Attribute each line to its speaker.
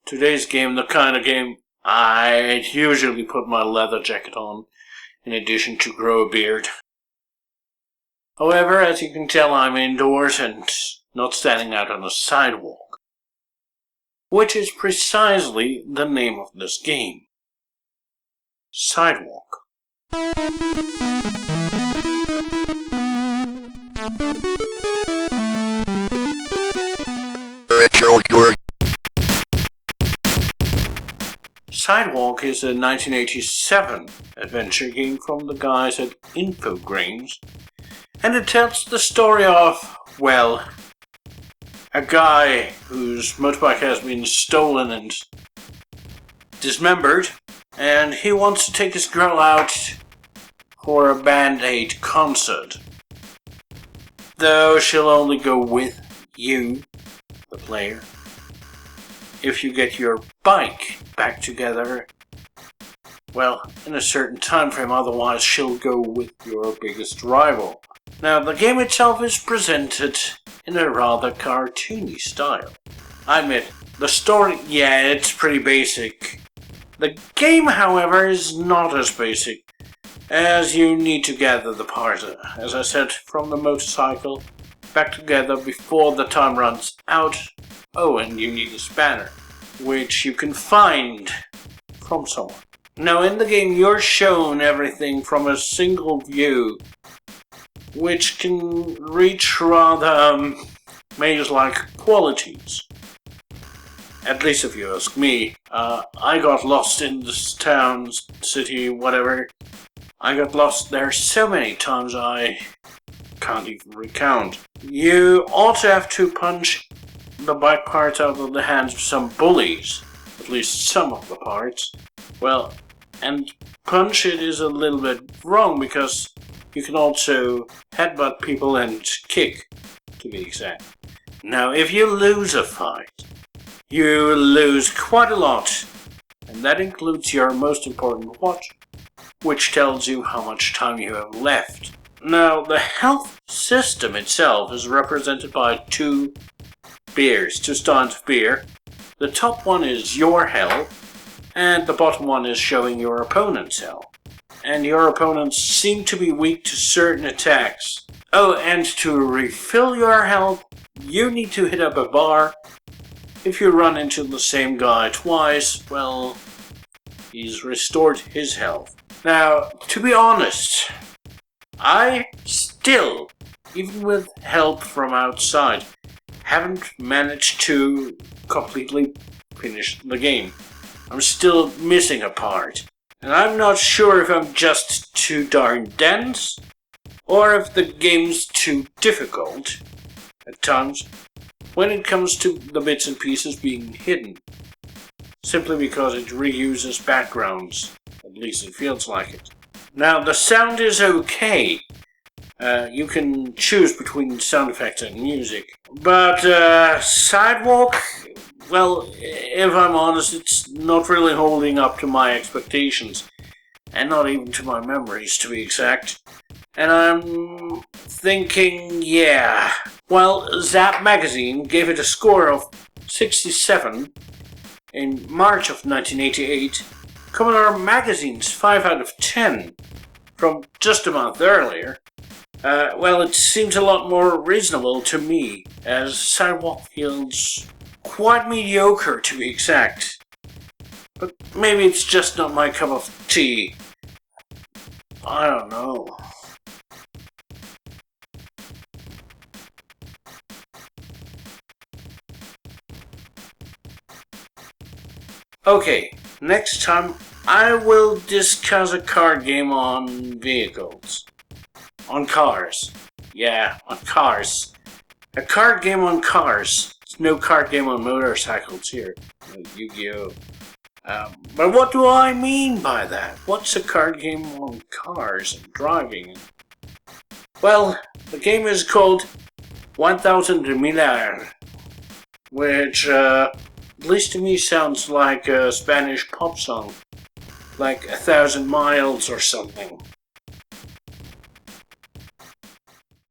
Speaker 1: Today's game, the kind of game I usually put my leather jacket on, in addition to grow a beard. However, as you can tell, I'm indoors and not standing out on a sidewalk, which is precisely the name of this game. Sidewalk.
Speaker 2: RetroKork.
Speaker 1: Sidewalk is a 1987 adventure game from the guys at Infogrames, and it tells the story of, well, a guy whose motorbike has been stolen and dismembered, and he wants to take his girl out for a Band-Aid concert. Though she'll only go with you, the player, if you get your bike back together, well, in a certain time frame, otherwise she'll go with your biggest rival. Now, the game itself is presented in a rather cartoony style. I admit, the story, yeah, it's pretty basic. The game, however, is not as basic, as you need to gather the parts, as I said, from the motorcycle back together before the time runs out. Oh, and you need a spanner, which you can find from someone. Now, in the game, you're shown everything from a single view, which can reach rather maze-like qualities. At least if you ask me. I got lost in this town, city, whatever. I got lost there so many times I can't even recount. You also have to punch the bike parts out of the hands of some bullies. At least some of the parts. Well, and punch it is a little bit wrong because you can also headbutt people and kick, to be exact. Now, if you lose a fight, you lose quite a lot, and that includes your most important watch, which tells you how much time you have left. Now, the health system itself is represented by two stands of beer. The top one is your health, and the bottom one is showing your opponent's health. And your opponents seem to be weak to certain attacks. Oh, and to refill your health, you need to hit up a bar. If you run into the same guy twice, well, he's restored his health. Now, to be honest, I still, even with help from outside, haven't managed to completely finish the game. I'm still missing a part. And I'm not sure if I'm just too darn dense, or if the game's too difficult at times when it comes to the bits and pieces being hidden, simply because it reuses backgrounds. At least it feels like it. Now, the sound is okay. You can choose between sound effects and music. But Sidewalk, well, if I'm honest, it's not really holding up to my expectations. And not even to my memories, to be exact. And I'm thinking, yeah. Well, Zap Magazine gave it a score of 67 in March of 1988. Commodore Magazine's 5 out of 10 from just a month earlier. Well, it seems a lot more reasonable to me, as Sidewalk feels quite mediocre, to be exact. But maybe it's just not my cup of tea. I don't know. Okay, next time I will discuss a card game on vehicles. On cars. Yeah, on cars. A card game on cars. There's no card game on motorcycles here. No Yu-Gi-Oh! But what do I mean by that? What's a card game on cars and driving? Well, the game is called 1000 Miles, which, at least to me, sounds like a Spanish pop song. Like 1,000 miles or something.